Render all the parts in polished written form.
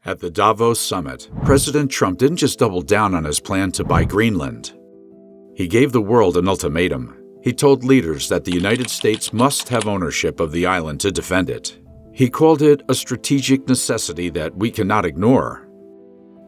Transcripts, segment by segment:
At the Davos summit, President Trump didn't just double down on his plan to buy Greenland. He gave the world an ultimatum. He told leaders that the United States must have ownership of the island to defend it. He called it a strategic necessity that we cannot ignore.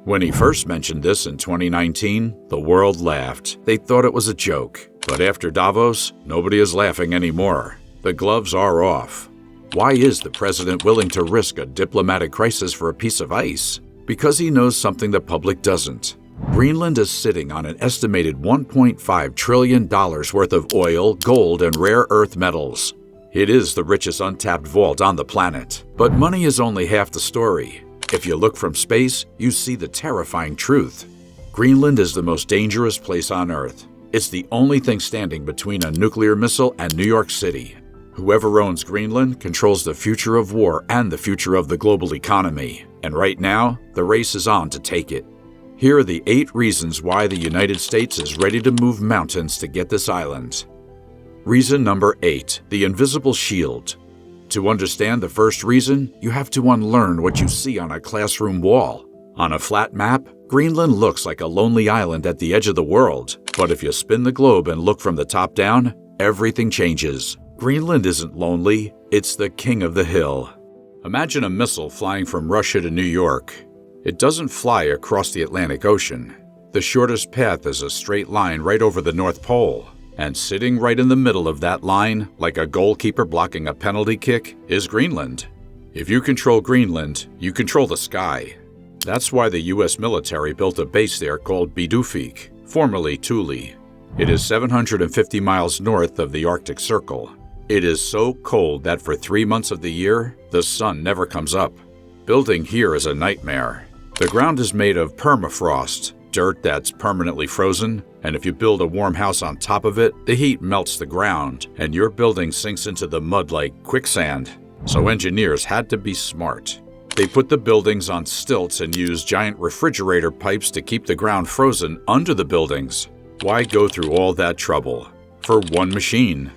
When he first mentioned this in 2019, the world laughed. They thought it was a joke. But after Davos, nobody is laughing anymore. The gloves are off. Why is the president willing to risk a diplomatic crisis for a piece of ice? Because he knows something the public doesn't. Greenland is sitting on an estimated $1.5 trillion worth of oil, gold, and rare earth metals. It is the richest untapped vault on the planet. But money is only half the story. If you look from space, you see the terrifying truth. Greenland is the most dangerous place on Earth. It's the only thing standing between a nuclear missile and New York City. Whoever owns Greenland controls the future of war and the future of the global economy. And right now, the race is on to take it. Here are the 8 reasons why the United States is ready to move mountains to get this island. Reason number 8, the invisible shield. To understand the first reason, you have to unlearn what you see on a classroom wall. On a flat map, Greenland looks like a lonely island at the edge of the world. But if you spin the globe and look from the top down, everything changes. Greenland isn't lonely, it's the king of the hill. Imagine a missile flying from Russia to New York. It doesn't fly across the Atlantic Ocean. The shortest path is a straight line right over the North Pole. And sitting right in the middle of that line, like a goalkeeper blocking a penalty kick, is Greenland. If you control Greenland, you control the sky. That's why the U.S. military built a base there called Bidufik, formerly Thule. It is 750 miles north of the Arctic Circle. It is so cold that for 3 months of the year, the sun never comes up. Building here is a nightmare. The ground is made of permafrost, dirt that's permanently frozen, and if you build a warm house on top of it, the heat melts the ground, and your building sinks into the mud like quicksand. So engineers had to be smart. They put the buildings on stilts and used giant refrigerator pipes to keep the ground frozen under the buildings. Why go through all that trouble? For one machine.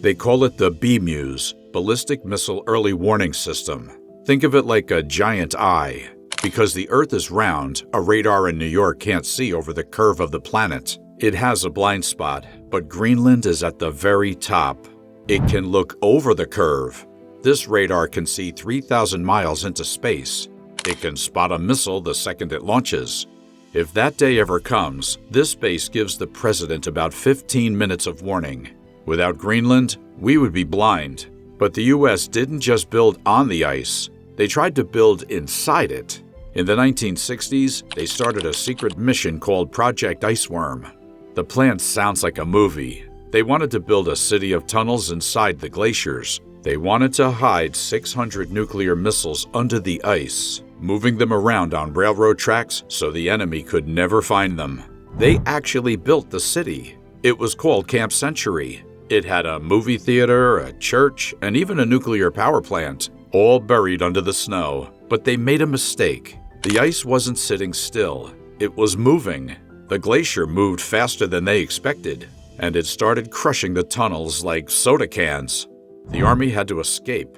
They call it the BMEWS, Ballistic Missile Early Warning System. Think of it like a giant eye. Because the Earth is round, a radar in New York can't see over the curve of the planet. It has a blind spot, but Greenland is at the very top. It can look over the curve. This radar can see 3,000 miles into space. It can spot a missile the second it launches. If that day ever comes, this base gives the president about 15 minutes of warning. Without Greenland, we would be blind. But the U.S. didn't just build on the ice. They tried to build inside it. In the 1960s, they started a secret mission called Project Iceworm. The plan sounds like a movie. They wanted to build a city of tunnels inside the glaciers. They wanted to hide 600 nuclear missiles under the ice, moving them around on railroad tracks so the enemy could never find them. They actually built the city. It was called Camp Century. It had a movie theater, a church, and even a nuclear power plant, all buried under the snow. But they made a mistake. The ice wasn't sitting still. It was moving. The glacier moved faster than they expected, and it started crushing the tunnels like soda cans. The army had to escape.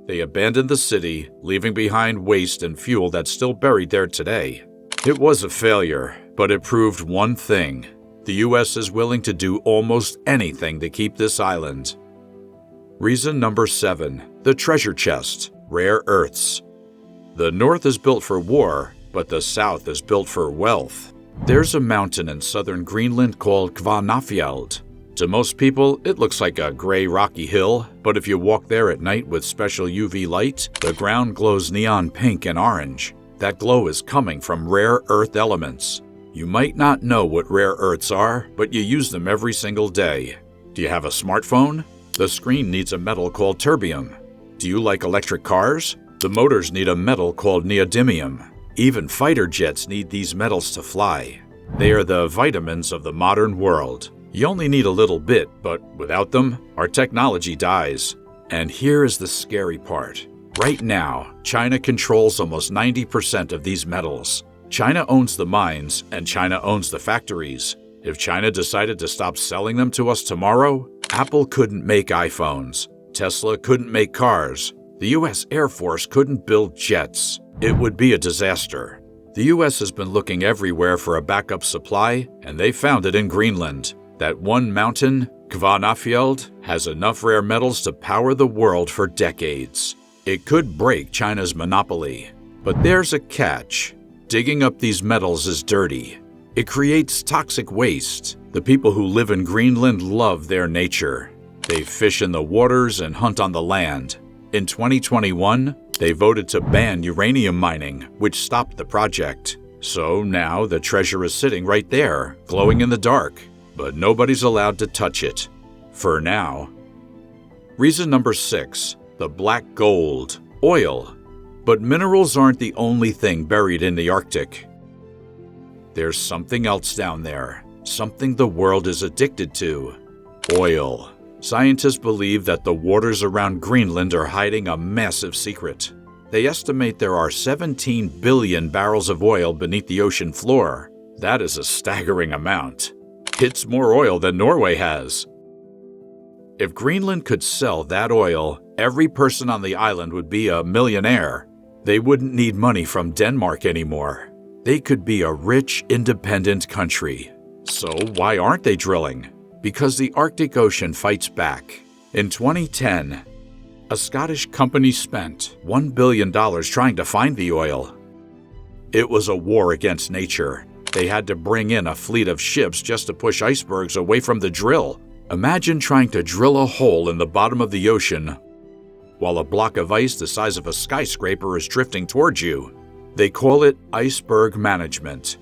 They abandoned the city, leaving behind waste and fuel that's still buried there today. It was a failure, but it proved one thing. The U.S. is willing to do almost anything to keep this island. Reason number 7, the treasure chest, rare earths. The North is built for war, but the South is built for wealth. There's a mountain in southern Greenland called Kvanafjeld. To most people, it looks like a gray rocky hill, but if you walk there at night with special UV light, the ground glows neon pink and orange. That glow is coming from rare earth elements. You might not know what rare earths are, but you use them every single day. Do you have a smartphone? The screen needs a metal called terbium. Do you like electric cars? The motors need a metal called neodymium. Even fighter jets need these metals to fly. They are the vitamins of the modern world. You only need a little bit, but without them, our technology dies. And here is the scary part. Right now, China controls almost 90% of these metals. China owns the mines, and China owns the factories. If China decided to stop selling them to us tomorrow, Apple couldn't make iPhones. Tesla couldn't make cars. The U.S. Air Force couldn't build jets. It would be a disaster. The U.S. has been looking everywhere for a backup supply, and they found it in Greenland. That one mountain, Kvanafjeld, has enough rare metals to power the world for decades. It could break China's monopoly. But there's a catch. Digging up these metals is dirty. It creates toxic waste. The people who live in Greenland love their nature. They fish in the waters and hunt on the land. In 2021, they voted to ban uranium mining, which stopped the project. So now the treasure is sitting right there, glowing in the dark. But nobody's allowed to touch it. For now. Reason number 6. The black gold. Oil. But minerals aren't the only thing buried in the Arctic. There's something else down there. Something the world is addicted to. Oil. Scientists believe that the waters around Greenland are hiding a massive secret. They estimate there are 17 billion barrels of oil beneath the ocean floor. That is a staggering amount. It's more oil than Norway has. If Greenland could sell that oil, every person on the island would be a millionaire. They wouldn't need money from Denmark anymore. They could be a rich, independent country. So why aren't they drilling? Because the Arctic Ocean fights back. In 2010, a Scottish company spent $1 billion trying to find the oil. It was a war against nature. They had to bring in a fleet of ships just to push icebergs away from the drill. Imagine trying to drill a hole in the bottom of the ocean while a block of ice the size of a skyscraper is drifting towards you. They call it iceberg management.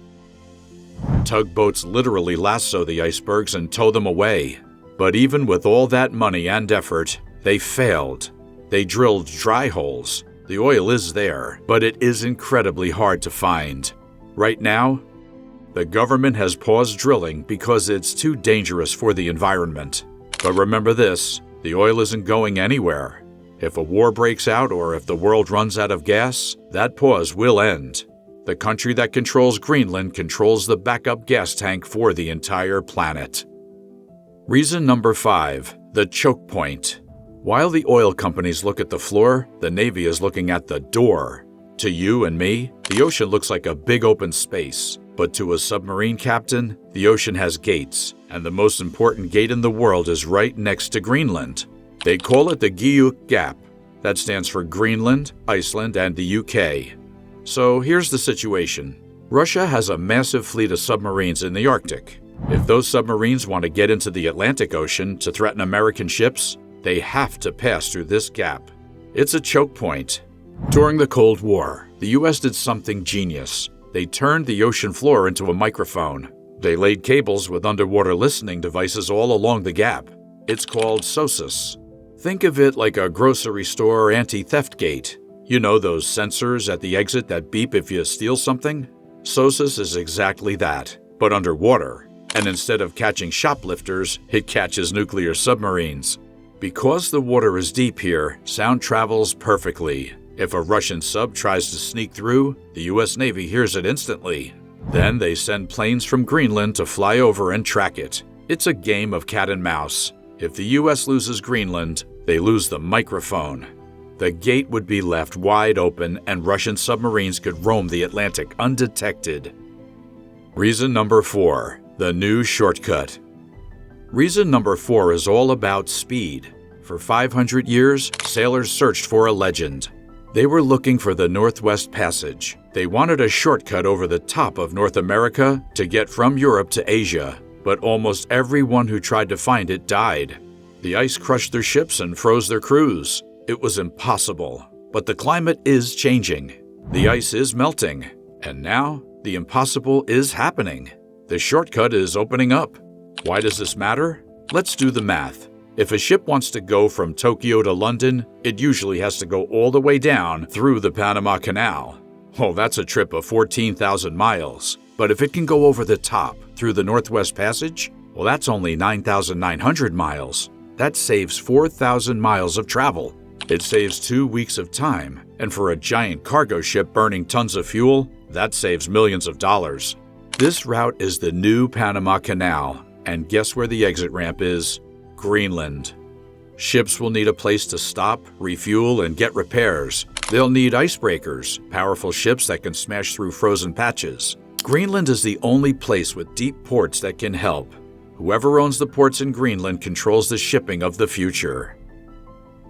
Tugboats literally lasso the icebergs and tow them away. But even with all that money and effort, they failed. They drilled dry holes. The oil is there, but it is incredibly hard to find. Right now, the government has paused drilling because it's too dangerous for the environment. But remember this, the oil isn't going anywhere. If a war breaks out or if the world runs out of gas, that pause will end. The country that controls Greenland controls the backup gas tank for the entire planet. Reason number 5, the choke point. While the oil companies look at the floor, the Navy is looking at the door. To you and me, the ocean looks like a big open space. But to a submarine captain, the ocean has gates, and the most important gate in the world is right next to Greenland. They call it the GIUK Gap. That stands for Greenland, Iceland, and the UK. So here's the situation. Russia has a massive fleet of submarines in the Arctic. If those submarines want to get into the Atlantic Ocean to threaten American ships, they have to pass through this gap. It's a choke point. During the Cold War, the US did something genius. They turned the ocean floor into a microphone. They laid cables with underwater listening devices all along the gap. It's called SOSUS. Think of it like a grocery store anti-theft gate. You know those sensors at the exit that beep if you steal something? SOSUS is exactly that, but underwater. And instead of catching shoplifters, it catches nuclear submarines. Because the water is deep here, sound travels perfectly. If a Russian sub tries to sneak through, the US Navy hears it instantly. Then they send planes from Greenland to fly over and track it. It's a game of cat and mouse. If the US loses Greenland, they lose the microphone. The gate would be left wide open and Russian submarines could roam the Atlantic undetected. Reason number 4, the new shortcut. Reason number 4 is all about speed. For 500 years, sailors searched for a legend. They were looking for the Northwest Passage. They wanted a shortcut over the top of North America to get from Europe to Asia, but almost everyone who tried to find it died. The ice crushed their ships and froze their crews. It was impossible, but the climate is changing. The ice is melting, and now the impossible is happening. The shortcut is opening up. Why does this matter? Let's do the math. If a ship wants to go from Tokyo to London, it usually has to go all the way down through the Panama Canal. Oh, that's a trip of 14,000 miles. But if it can go over the top through the Northwest Passage, well, that's only 9,900 miles. That saves 4,000 miles of travel. It saves 2 weeks of time, and for a giant cargo ship burning tons of fuel, that saves millions of dollars. This route is the new Panama Canal, and guess where the exit ramp is? Greenland. Ships will need a place to stop, refuel, and get repairs. They'll need icebreakers, powerful ships that can smash through frozen patches. Greenland is the only place with deep ports that can help. Whoever owns the ports in Greenland controls the shipping of the future.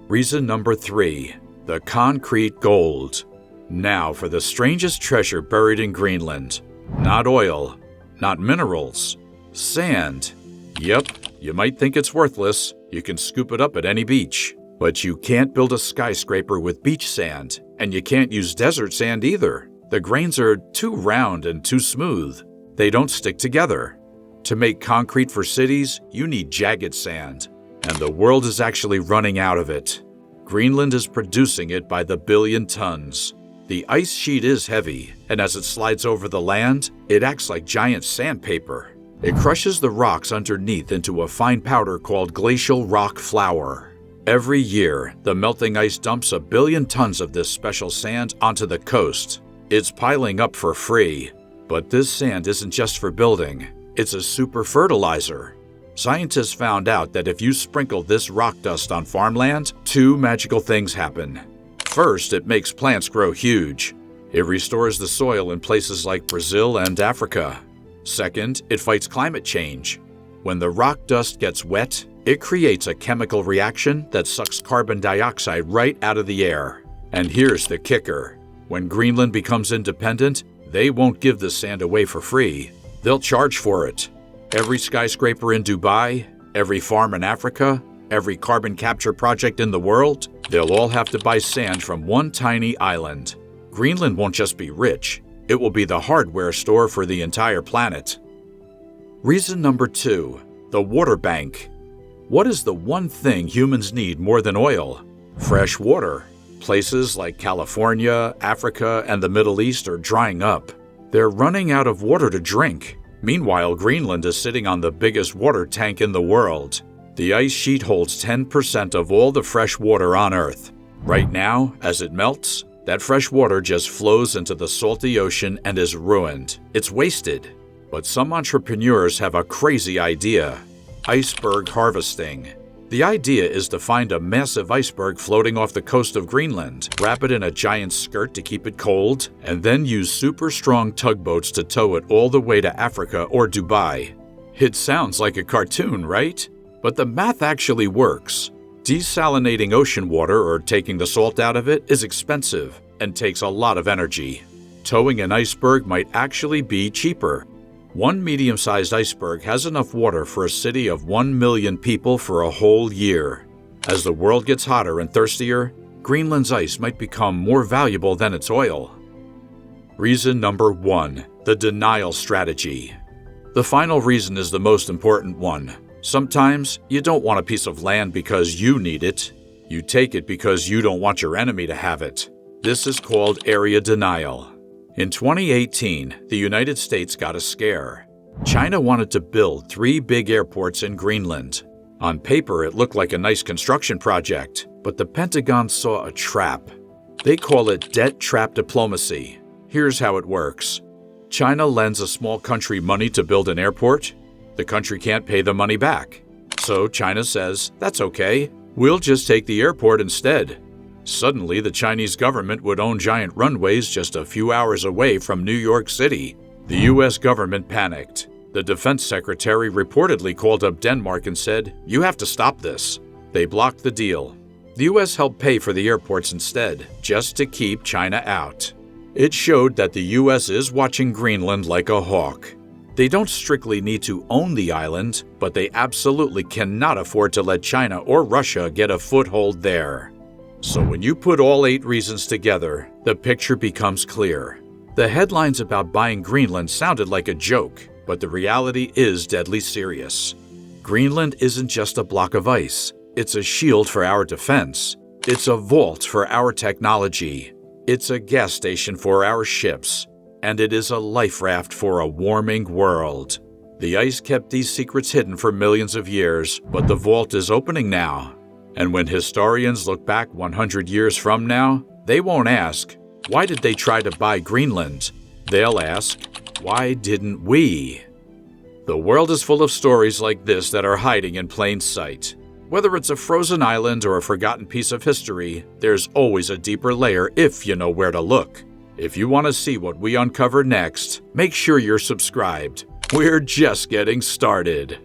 Reason number 3. The concrete gold. Now for the strangest treasure buried in Greenland. Not oil, not minerals, sand. Yep, you might think it's worthless. You can scoop it up at any beach. But you can't build a skyscraper with beach sand, and you can't use desert sand either. The grains are too round and too smooth. They don't stick together. To make concrete for cities, you need jagged sand, and the world is actually running out of it. Greenland is producing it by the billion tons. The ice sheet is heavy, and as it slides over the land, it acts like giant sandpaper. It crushes the rocks underneath into a fine powder called glacial rock flour. Every year, the melting ice dumps a billion tons of this special sand onto the coast. It's piling up for free. But this sand isn't just for building. It's a super fertilizer. Scientists found out that if you sprinkle this rock dust on farmland, 2 magical things happen. First, it makes plants grow huge. It restores the soil in places like Brazil and Africa. Second, it fights climate change. When the rock dust gets wet, it creates a chemical reaction that sucks carbon dioxide right out of the air. And here's the kicker. When Greenland becomes independent, they won't give the sand away for free. They'll charge for it. Every skyscraper in Dubai, every farm in Africa, every carbon capture project in the world, they'll all have to buy sand from one tiny island. Greenland won't just be rich. It will be the hardware store for the entire planet. Reason number 2. The water bank. What is the one thing humans need more than oil? Fresh water. Places like California, Africa, and the Middle East are drying up. They're running out of water to drink. Meanwhile, Greenland is sitting on the biggest water tank in the world. The ice sheet holds 10% of all the fresh water on Earth. Right now, as it melts, that fresh water just flows into the salty ocean and is ruined. It's wasted. But some entrepreneurs have a crazy idea. Iceberg harvesting. The idea is to find a massive iceberg floating off the coast of Greenland, wrap it in a giant skirt to keep it cold, and then use super strong tugboats to tow it all the way to Africa or Dubai. It sounds like a cartoon, right? But the math actually works. Desalinating ocean water, or taking the salt out of it, is expensive and takes a lot of energy. Towing an iceberg might actually be cheaper. One medium-sized iceberg has enough water for a city of 1 million people for a whole year. As the world gets hotter and thirstier, Greenland's ice might become more valuable than its oil. Reason number 1. The denial strategy. The final reason is the most important one. Sometimes, you don't want a piece of land because you need it. You take it because you don't want your enemy to have it. This is called area denial. In 2018, the United States got a scare. China wanted to build 3 big airports in Greenland. On paper, it looked like a nice construction project, but the Pentagon saw a trap. They call it debt trap diplomacy. Here's how it works. China lends a small country money to build an airport. The country can't pay the money back. So China says, that's okay, we'll just take the airport instead. Suddenly, the Chinese government would own giant runways just a few hours away from New York City. The US government panicked. The defense secretary reportedly called up Denmark and said, you have to stop this. They blocked the deal. The US helped pay for the airports instead, just to keep China out. It showed that the US is watching Greenland like a hawk. They don't strictly need to own the island, but they absolutely cannot afford to let China or Russia get a foothold there. So when you put all 8 reasons together, the picture becomes clear. The headlines about buying Greenland sounded like a joke, but the reality is deadly serious. Greenland isn't just a block of ice. It's a shield for our defense. It's a vault for our technology. It's a gas station for our ships. And it is a life raft for a warming world. The ice kept these secrets hidden for millions of years, but the vault is opening now. And when historians look back 100 years from now, they won't ask, why did they try to buy Greenland? They'll ask, why didn't we? The world is full of stories like this that are hiding in plain sight. Whether it's a frozen island or a forgotten piece of history, there's always a deeper layer if you know where to look. If you want to see what we uncover next, make sure you're subscribed. We're just getting started.